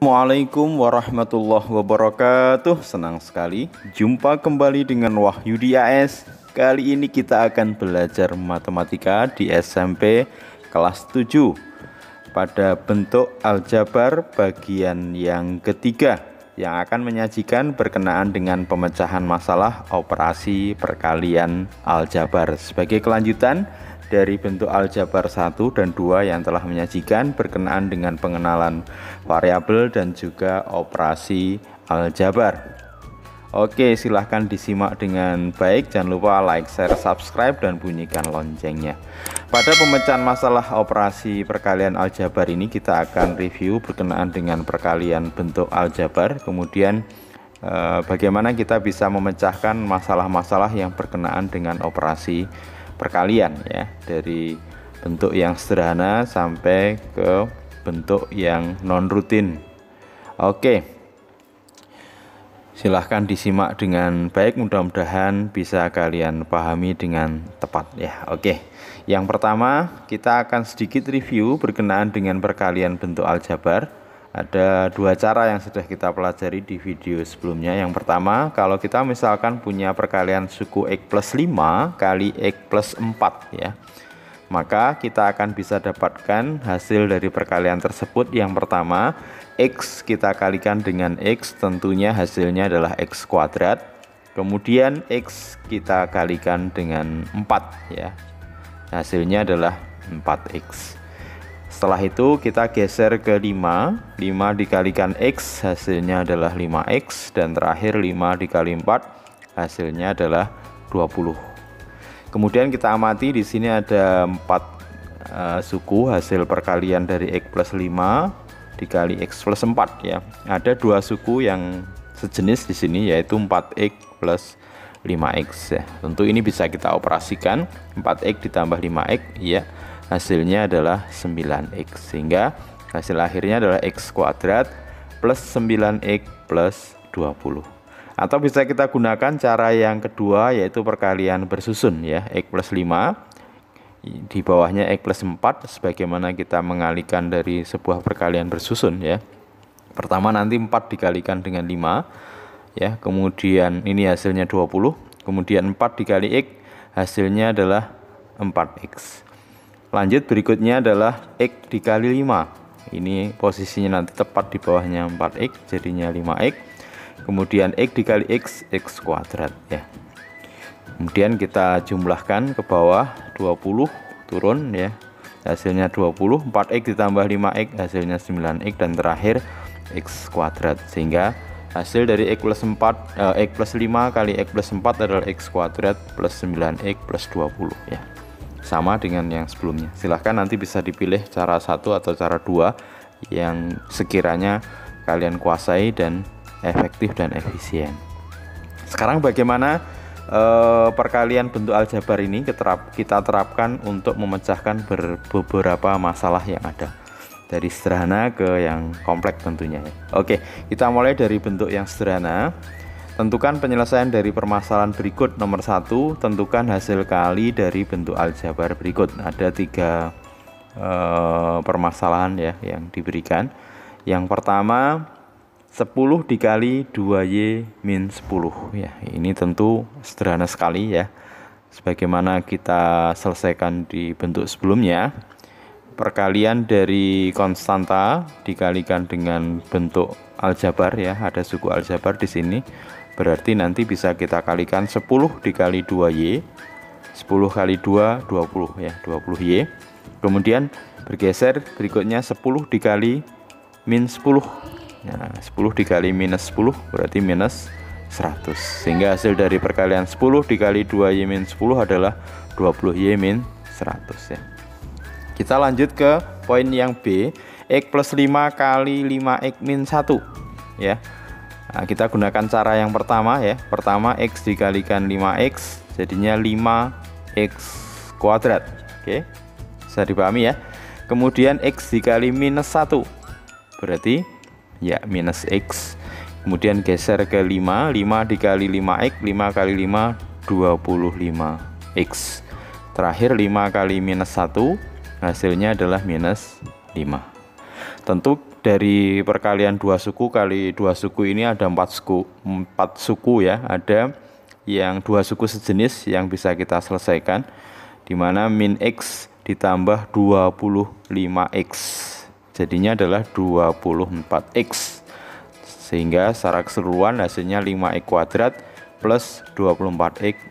Assalamualaikum warahmatullahi wabarakatuh. Senang sekali jumpa kembali dengan Wahyu di AS. Kali ini kita akan belajar matematika di SMP kelas 7 pada bentuk aljabar bagian yang ketiga, yang akan menyajikan berkenaan dengan pemecahan masalah operasi perkalian aljabar sebagai kelanjutan dari bentuk aljabar 1 dan 2 yang telah menyajikan berkenaan dengan pengenalan variabel dan juga operasi aljabar. Oke, silahkan disimak dengan baik. Jangan lupa like, share, subscribe, dan bunyikan loncengnya. Pada pemecahan masalah operasi perkalian aljabar ini kita akan review berkenaan dengan perkalian bentuk aljabar, kemudian bagaimana kita bisa memecahkan masalah-masalah yang berkenaan dengan operasi perkalian, ya, dari bentuk yang sederhana sampai ke bentuk yang non rutin. Oke, silahkan disimak dengan baik, mudah-mudahan bisa kalian pahami dengan tepat, ya. Oke, yang pertama kita akan sedikit review berkenaan dengan perkalian bentuk aljabar. Ada dua cara yang sudah kita pelajari di video sebelumnya. Yang pertama, kalau kita misalkan punya perkalian suku X plus 5 kali X plus 4, ya, maka kita akan bisa dapatkan hasil dari perkalian tersebut. Yang pertama, X kita kalikan dengan X, tentunya hasilnya adalah X kuadrat. Kemudian X kita kalikan dengan 4, ya, hasilnya adalah 4X. Setelah itu kita geser ke 5 dikalikan X, hasilnya adalah 5X. Dan terakhir 5 dikali 4, hasilnya adalah 20. Kemudian kita amati di sini ada 4 suku hasil perkalian dari X plus 5 dikali X plus 4, ya. Ada 2 suku yang sejenis di sini, yaitu 4X plus 5X, ya. Tentu ini bisa kita operasikan, 4X ditambah 5X, ya, hasilnya adalah 9X, sehingga hasil akhirnya adalah X kuadrat plus 9X plus 20. Atau bisa kita gunakan cara yang kedua, yaitu perkalian bersusun, ya, X plus 5 di bawahnya X plus 4, sebagaimana kita mengalihkan dari sebuah perkalian bersusun, ya. Pertama nanti 4 dikalikan dengan 5, ya, kemudian ini hasilnya 20, kemudian 4 dikali X, hasilnya adalah 4X. Lanjut, berikutnya adalah X dikali 5. Ini posisinya nanti tepat di bawahnya 4X, jadinya 5X. Kemudian X dikali X, X kuadrat, ya. Kemudian kita jumlahkan ke bawah, 20 turun, ya, hasilnya 20. 4X ditambah 5X, hasilnya 9X. Dan terakhir X kuadrat, sehingga hasil dari X plus 5 kali X plus 4 adalah X kuadrat plus 9X plus 20, ya. Sama dengan yang sebelumnya. Silahkan nanti bisa dipilih cara 1 atau cara 2 yang sekiranya kalian kuasai dan efektif dan efisien. Sekarang bagaimana perkalian bentuk aljabar ini kita terapkan untuk memecahkan beberapa masalah yang ada, dari sederhana ke yang kompleks tentunya, ya. Oke, kita mulai dari bentuk yang sederhana. Tentukan penyelesaian dari permasalahan berikut. Nomor 1, tentukan hasil kali dari bentuk aljabar berikut. Ada 3 permasalahan, ya, yang diberikan. Yang pertama, 10 dikali 2Y min 10, ya. Ini tentu sederhana sekali, ya, sebagaimana kita selesaikan di bentuk sebelumnya. Perkalian dari konstanta dikalikan dengan bentuk aljabar, ya, ada suku aljabar di sini. Berarti nanti bisa kita kalikan 10 dikali 2Y, 10 kali 2, 20, ya, 20Y. Kemudian bergeser, berikutnya 10 dikali min 10. Nah, 10 dikali minus 10 berarti minus 100. Sehingga hasil dari perkalian 10 dikali 2Y min 10 adalah 20Y min 100, ya. Kita lanjut ke poin yang B, X plus 5 kali 5X min 1, ya. Nah, kita gunakan cara yang pertama, ya. Pertama, X dikalikan 5X, jadinya 5X kuadrat. Oke, bisa dipahami, ya. Kemudian X dikali minus 1, berarti, ya, minus X. Kemudian geser ke 5 dikali 5X, 5 kali 5, 25X. Terakhir 5 kali minus 1, hasilnya adalah minus 5. Tentu dari perkalian 2 suku kali 2 suku ini ada 4 suku ya. Ada yang 2 suku sejenis yang bisa kita selesaikan, di mana min X ditambah 25X jadinya adalah 24X, sehingga secara keseluruhan hasilnya 5X kuadrat plus 24X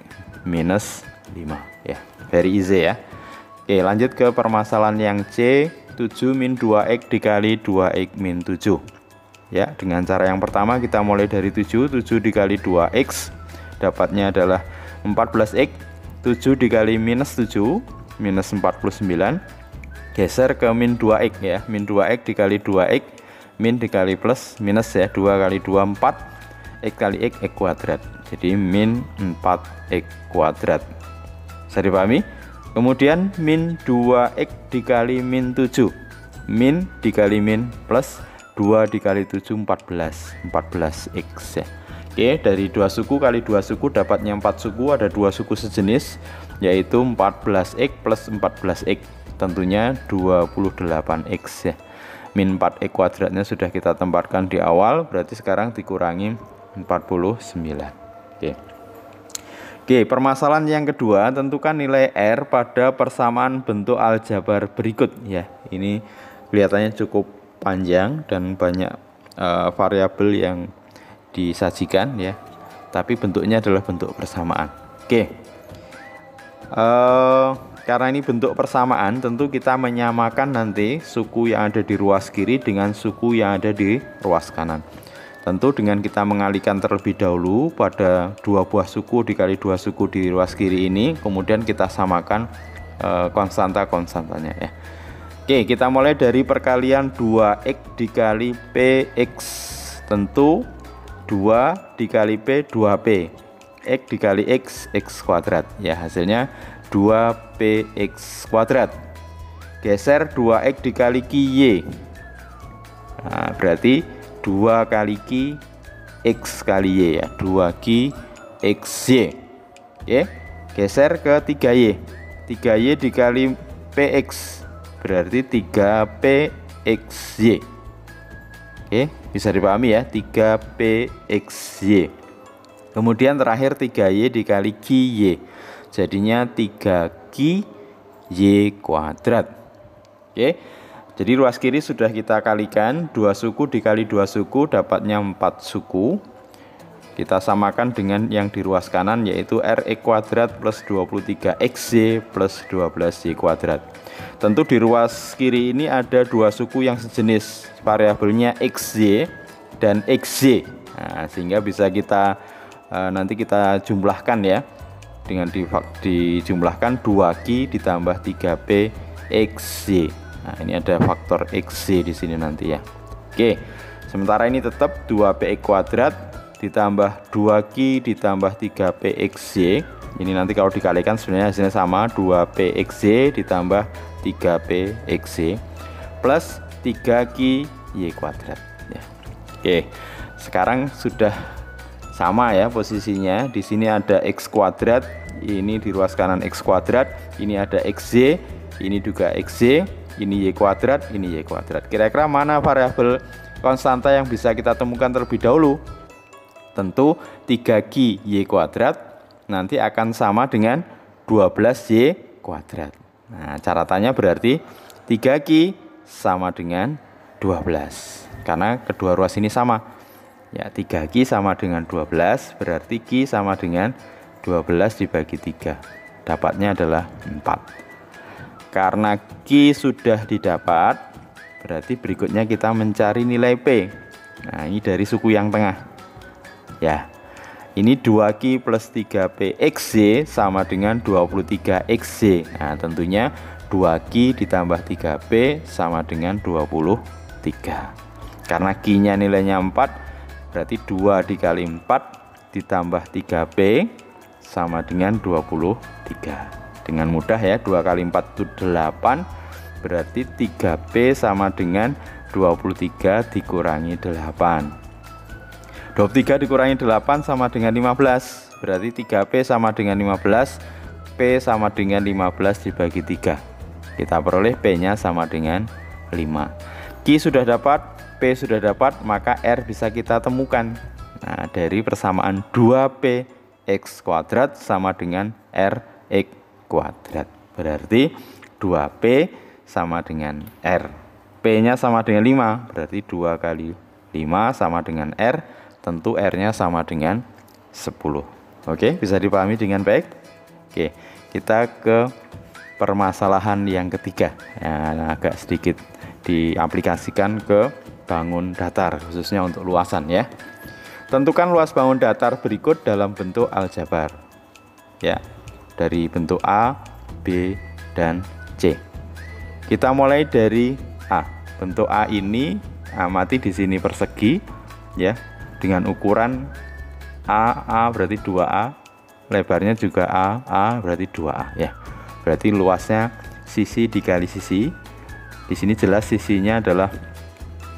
minus 5 ya. Very easy ya. Oke, lanjut ke permasalahan yang C. 7 min 2X dikali 2X min 7 ya. Dengan cara yang pertama kita mulai dari 7 dikali 2X dapatnya adalah 14X. 7 dikali minus 7 minus 49, geser ke min 2X ya. Min 2X dikali 2X, min dikali plus minus ya, 2 kali 2 4, X kali X kuadrat, jadi min 4X kuadrat. Bisa dipahami? Kemudian min 2X dikali min 7, min dikali min plus 2 dikali 7 14X ya. Oke, dari 2 suku kali 2 suku dapatnya 4 suku, ada 2 suku sejenis yaitu 14X plus 14X, tentunya 28X ya. Min 4X kuadratnya sudah kita tempatkan di awal, berarti sekarang dikurangi 49. Oke, permasalahan yang kedua, tentukan nilai R pada persamaan bentuk aljabar berikut ya. Ini kelihatannya cukup panjang dan banyak variabel yang disajikan ya, tapi bentuknya adalah bentuk persamaan. Oke, karena ini bentuk persamaan, tentu kita menyamakan nanti suku yang ada di ruas kiri dengan suku yang ada di ruas kanan. Tentu dengan kita mengalihkan terlebih dahulu pada 2 buah suku dikali 2 suku di ruas kiri ini, kemudian kita samakan konstanta-konstantanya ya. Oke, kita mulai dari perkalian 2X dikali PX. Tentu 2 dikali P 2P, X dikali X kuadrat ya, hasilnya 2PX kuadrat. Geser 2X dikali QY, nah, berarti 2 kali Q X kali Y ya, 2Q XY. Oke, geser ke 3Y, 3Y dikali PX berarti 3PXY. Oke, bisa dipahami ya, 3PXY. Kemudian terakhir 3Y dikali QY, jadinya 3QY kuadrat. Oke, jadi ruas kiri sudah kita kalikan, 2 suku dikali 2 suku dapatnya 4 suku. Kita samakan dengan yang di ruas kanan yaitu RX kuadrat plus 23XY plus 12Y kuadrat. Tentu di ruas kiri ini ada 2 suku yang sejenis, variabelnya XY dan XY. Nah, sehingga bisa kita nanti kita jumlahkan ya, dengan dijumlahkan 2Q ditambah 3P XY. Nah, ini ada faktor XY di sini nanti ya. Oke, sementara ini tetap 2PX kuadrat ditambah 2Q ditambah 3PXY. Ini nanti kalau dikalikan sebenarnya hasilnya sama, 2PXY ditambah 3PXY plus 3QY kuadrat ya. Oke, sekarang sudah sama ya posisinya. Di sini ada X kuadrat, ini di ruas kanan X kuadrat, ini ada XY, ini juga XY, ini Y kuadrat, ini Y kuadrat. Kira-kira mana variabel konstanta yang bisa kita temukan terlebih dahulu? Tentu 3Q Y kuadrat nanti akan sama dengan 12Y kuadrat. Nah, catatannya berarti 3Q sama dengan 12, karena kedua ruas ini sama ya. 3Q sama dengan 12 berarti Q sama dengan 12 dibagi 3, dapatnya adalah 4. Karena Q sudah didapat, berarti berikutnya kita mencari nilai P. Nah, ini dari suku yang tengah ya. Ini 2Q plus 3PXY sama dengan 23XY. Nah, tentunya 2Q ditambah 3P sama dengan 23. Karena Q-nya nilainya 4, berarti 2 dikali 4 ditambah 3P sama dengan 23. Dengan mudah ya, 2 kali 4 itu 8, berarti 3P sama dengan 23 dikurangi 8. 23 dikurangi 8 sama dengan 15, berarti 3P sama dengan 15, P sama dengan 15 dibagi 3. Kita peroleh P nya sama dengan 5. Q sudah dapat, P sudah dapat, maka R bisa kita temukan. Nah, dari persamaan 2P X kuadrat sama dengan RX kuadrat. Berarti 2P sama dengan R. P-nya sama dengan 5, berarti 2 kali 5 sama dengan R. Tentu R-nya sama dengan 10. Oke, bisa dipahami dengan baik? Oke, kita ke permasalahan yang ketiga. Ya, agak sedikit diaplikasikan ke bangun datar, khususnya untuk luasan ya. Tentukan luas bangun datar berikut dalam bentuk aljabar. Ya, dari bentuk A, B, dan C. Kita mulai dari A. Bentuk A ini amati di sini persegi ya, dengan ukuran A berarti 2A, lebarnya juga A berarti 2A ya. Berarti luasnya sisi dikali sisi. Di sini jelas sisinya adalah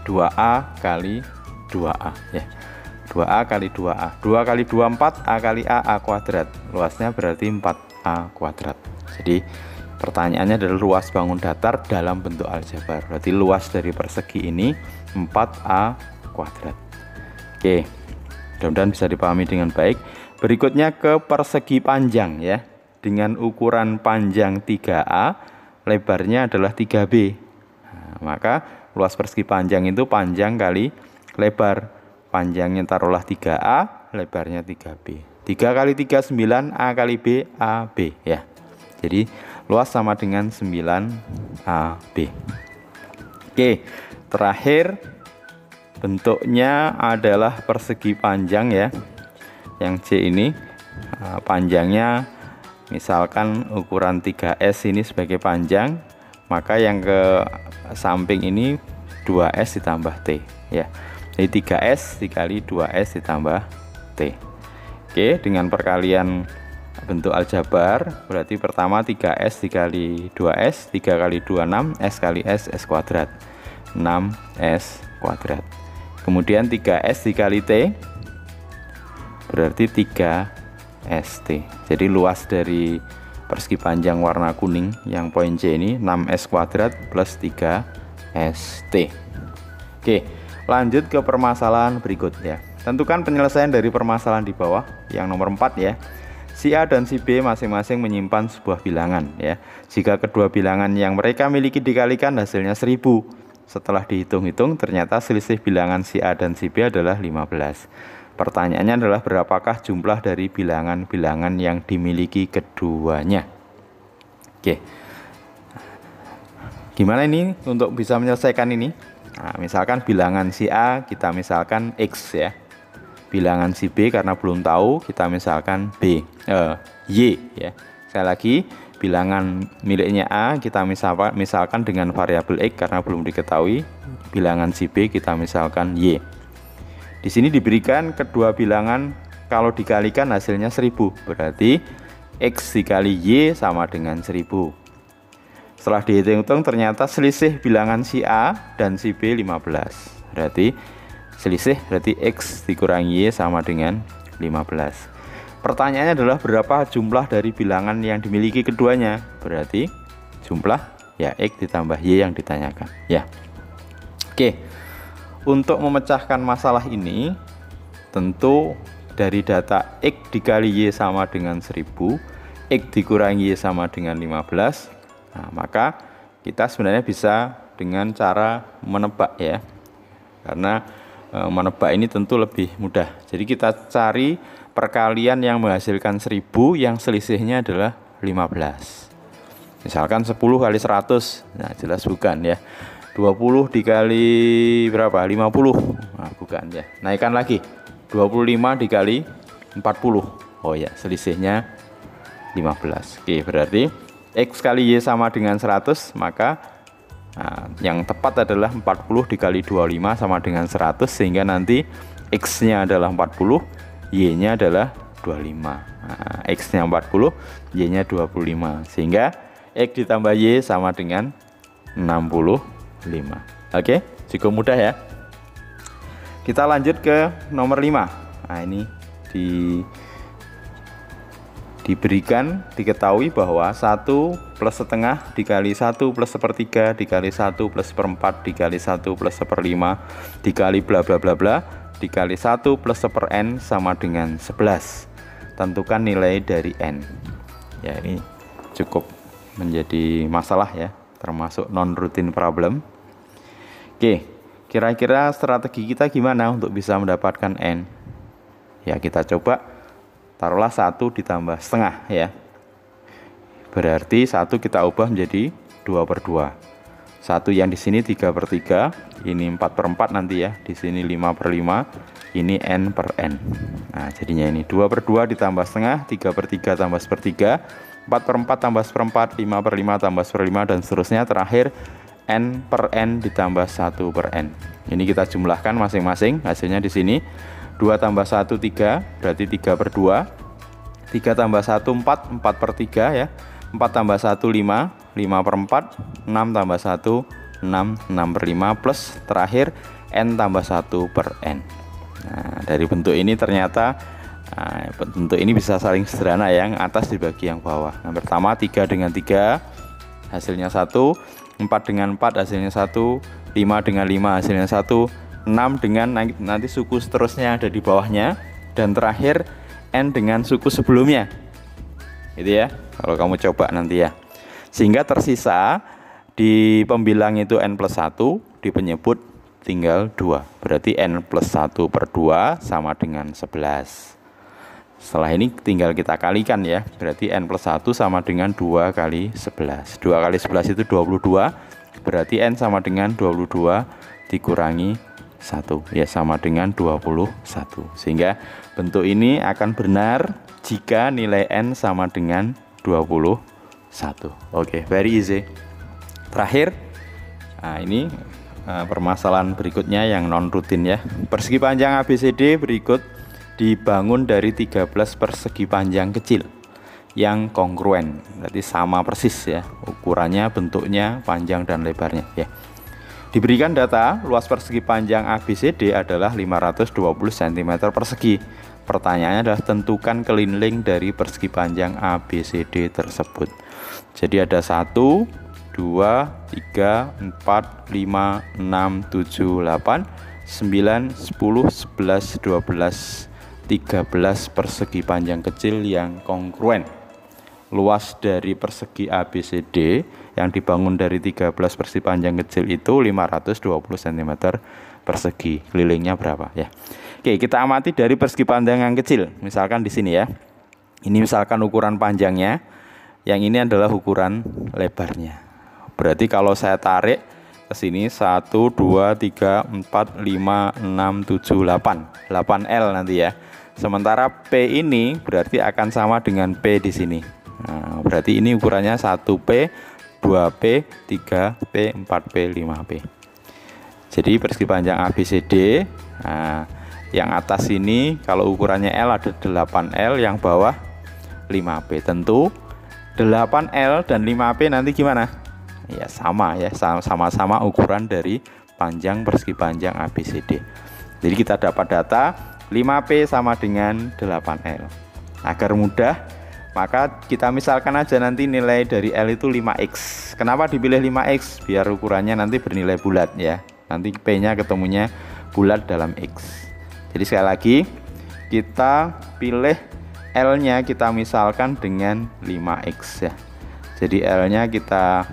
2A kali 2A ya. 2A kali 2A. 2 kali 2 4, A kali A kuadrat. Luasnya berarti 4A kuadrat. Jadi pertanyaannya adalah luas bangun datar dalam bentuk aljabar. Berarti luas dari persegi ini 4A kuadrat. Oke, mudah-mudahan bisa dipahami dengan baik. Berikutnya ke persegi panjang ya. Dengan ukuran panjang 3A, lebarnya adalah 3B. Nah, maka luas persegi panjang itu panjang kali lebar. Panjangnya taruhlah 3A, lebarnya 3B. 3 kali 3 9, A kali B, AB ya. Jadi luas sama dengan 9AB. Oke, terakhir bentuknya adalah persegi panjang ya. Yang C ini panjangnya misalkan ukuran 3S ini sebagai panjang, maka yang ke samping ini 2S ditambah T ya. Jadi 3S dikali 2S ditambah T. Oke, dengan perkalian bentuk aljabar berarti pertama 3S dikali 2S, 3 kali 2 6, S kali S kuadrat, 6S kuadrat. Kemudian 3S dikali T berarti 3ST. Jadi luas dari persegi panjang warna kuning yang poin C ini 6S kuadrat plus 3ST. Oke, lanjut ke permasalahan berikut ya. Tentukan penyelesaian dari permasalahan di bawah yang nomor 4 ya. Si A dan si B masing-masing menyimpan sebuah bilangan ya. Jika kedua bilangan yang mereka miliki dikalikan hasilnya 1000. Setelah dihitung-hitung ternyata selisih bilangan si A dan si B adalah 15. Pertanyaannya adalah berapakah jumlah dari bilangan-bilangan yang dimiliki keduanya. Oke. Gimana ini untuk bisa menyelesaikan ini? Nah, misalkan bilangan si A kita misalkan X ya. Bilangan si B karena belum tahu kita misalkan Y ya. Sekali lagi bilangan miliknya A kita misalkan dengan variabel X karena belum diketahui. Bilangan si B kita misalkan Y. Di sini diberikan kedua bilangan kalau dikalikan hasilnya 1000. Berarti X dikali Y sama dengan 1000. Setelah dihitung ternyata selisih bilangan si A dan si B 15. Berarti selisih berarti X dikurangi Y sama dengan 15. Pertanyaannya adalah berapa jumlah dari bilangan yang dimiliki keduanya. Berarti jumlah ya X ditambah Y yang ditanyakan ya. Oke, untuk memecahkan masalah ini tentu dari data X dikali Y sama dengan 1000, X dikurangi Y sama dengan 15. Nah, maka kita sebenarnya bisa dengan cara menebak ya. Karena menebak ini tentu lebih mudah. Jadi kita cari perkalian yang menghasilkan 1000 yang selisihnya adalah 15. Misalkan 10 kali 100. Nah, jelas bukan ya. 20 dikali berapa? 50. Nah, bukan ya. Naikkan lagi. 25 dikali 40. Oh ya, selisihnya 15. Oke, berarti X kali Y sama dengan 100, maka yang tepat adalah 40 dikali 25 sama dengan 100, sehingga nanti X-nya adalah 40, Y-nya adalah 25. X-nya 40, Y-nya 25, sehingga X ditambah Y sama dengan 65. Oke, cukup mudah ya. Kita lanjut ke nomor 5. Nah, ini diketahui bahwa 1 plus setengah dikali 1 plus sepertiga dikali 1 plus seperempat dikali 1 plus seperlima dikali bla bla bla bla dikali 1 plus seper n sama dengan 11. Tentukan nilai dari n. Ya, ini cukup menjadi masalah ya, termasuk non-routine problem. Oke, kira-kira strategi kita gimana untuk bisa mendapatkan n? Ya, kita coba taruhlah 1 ditambah setengah ya. Berarti 1 kita ubah menjadi 2/2. 1 yang di sini 3/3, ini 4/4 nanti ya. Di sini 5/5, ini n per n. Nah, jadinya ini 2/2 ditambah setengah, 3/3 tambah sepertiga, 4/4 tambah seperempat, 5/5 tambah seperlima, dan seterusnya. Terakhir n per n ditambah 1 per n. Ini kita jumlahkan masing-masing. Hasilnya di sini 2 tambah 1 3, berarti 3/2. 3 tambah 1 4, 4/3 ya. 4 tambah 1 5, 5/4. 6 tambah 1 6, 6/5, plus terakhir n tambah 1 per n. Nah, dari bentuk ini ternyata bentuk ini bisa saling sederhana ya, yang atas dibagi yang bawah. Yang pertama 3 dengan 3 hasilnya 1, 4 dengan 4 hasilnya 1, 5 dengan 5 hasilnya 1, 6 dengan nanti suku seterusnya ada di bawahnya, dan terakhir n dengan suku sebelumnya. Gitu ya, kalau kamu coba nanti ya. Sehingga tersisa di pembilang itu n plus 1, di penyebut tinggal 2. Berarti n plus 1/2 sama dengan 11. Setelah ini tinggal kita kalikan ya. Berarti n plus 1 sama dengan 2 kali 11. 2 kali 11 itu 22. Berarti n sama dengan 22 dikurangi 1 ya, sama dengan 21. Sehingga bentuk ini akan benar jika nilai n sama dengan 21. Oke, very easy. Terakhir, ini permasalahan berikutnya yang non rutin ya. Persegi panjang ABCD berikut dibangun dari 13 persegi panjang kecil yang kongruen, berarti sama persis ya ukurannya, bentuknya, panjang dan lebarnya ya. Diberikan data luas persegi panjang ABCD adalah 520 cm persegi. Pertanyaannya adalah tentukan keliling dari persegi panjang ABCD tersebut. Jadi ada 1, 2, 3, 4, 5, 6, 7, 8, 9, 10, 11, 12, 13 persegi panjang kecil yang kongruen. Luas dari persegi ABCD yang dibangun dari 13 persegi panjang kecil itu 520 cm persegi. Kelilingnya berapa ya? Oke, kita amati dari persegi panjang yang kecil. Misalkan di sini ya. Ini misalkan ukuran panjangnya, yang ini adalah ukuran lebarnya. Berarti kalau saya tarik ke sini 1 2 3 4 5 6 7 8. 8L nanti ya. Sementara P ini berarti akan sama dengan P di sini. Nah, berarti ini ukurannya 1P, 2P, 3P, 4P, 5P. Jadi persegi panjang ABCD, nah, yang atas ini kalau ukurannya L ada 8L, yang bawah 5P. Tentu 8L dan 5P nanti gimana? Ya sama ya, sama-sama ukuran dari panjang persegi panjang ABCD. Jadi kita dapat data 5P sama dengan 8L. Agar mudah, maka kita misalkan aja nanti nilai dari L itu 5X. Kenapa dipilih 5X? Biar ukurannya nanti bernilai bulat ya. Nanti P-nya ketemunya bulat dalam X. Jadi sekali lagi, kita pilih L-nya kita misalkan dengan 5X ya. Jadi L-nya kita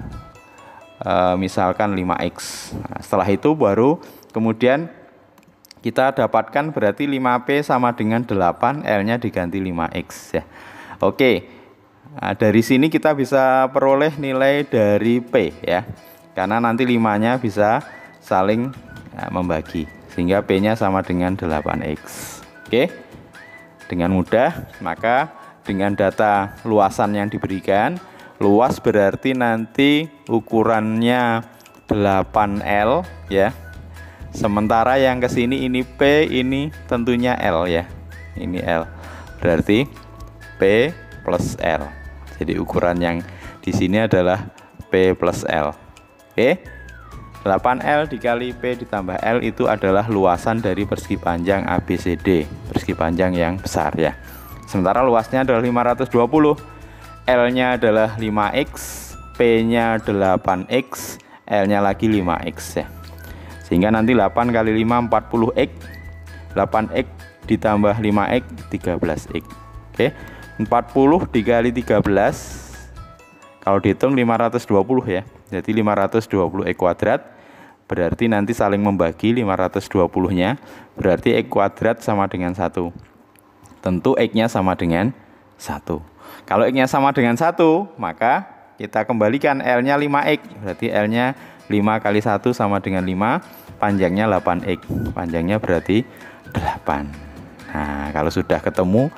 misalkan 5X. Nah, setelah itu baru kemudian kita dapatkan berarti 5P sama dengan 8, L-nya diganti 5X ya. Oke, nah, dari sini kita bisa peroleh nilai dari P ya, karena nanti 5-nya bisa saling membagi, sehingga P-nya sama dengan 8X. Oke, dengan mudah, maka dengan data luasan yang diberikan, luas berarti nanti ukurannya 8L ya, sementara yang ke sini ini P, ini tentunya L ya, ini L, berarti P plus L. Jadi ukuran yang di sini adalah P plus L. Oke. 8L dikali P ditambah L itu adalah luasan dari persegi panjang ABCD, persegi panjang yang besar ya. Sementara luasnya adalah 520. L-nya adalah 5x, P-nya 8x, L-nya lagi 5x ya. Sehingga nanti 8 kali 5 40x, 8x ditambah 5x 13x. Oke, 40 dikali 13 kalau dihitung 520 ya. Jadi 520x kuadrat, berarti nanti saling membagi 520-nya, berarti x kuadrat sama dengan 1. Tentu x-nya sama dengan 1. Kalau x-nya sama dengan 1, maka kita kembalikan L-nya 5x, berarti L-nya 5 kali 1 sama dengan 5, panjangnya 8x, panjangnya berarti 8. Nah, kalau sudah ketemu,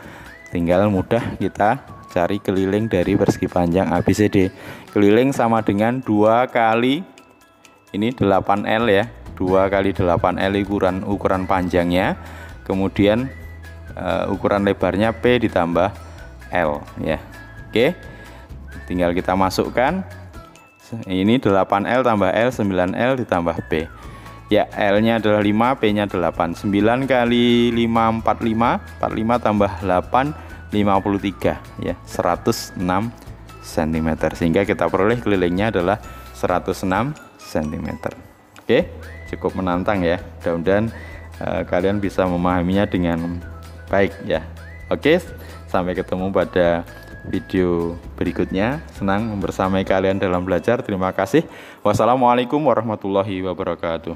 tinggal mudah kita cari keliling dari persegi panjang ABCD. Keliling sama dengan 2 kali ini 8L ya, 2 kali 8L ukuran panjangnya, kemudian ukuran lebarnya P ditambah L ya. Oke, tinggal kita masukkan, ini 8L tambah L, 9L ditambah P ya. L-nya adalah 5, P-nya 8. 9 kali 5 45, 45 tambah 8 53 ya, 106 cm, sehingga kita peroleh kelilingnya adalah 106 cm. Oke, cukup menantang ya. Mudah-mudahan kalian bisa memahaminya dengan baik ya. Oke, sampai ketemu pada video berikutnya. Senang membersamai kalian dalam belajar. Terima kasih. Wassalamualaikum warahmatullahi wabarakatuh.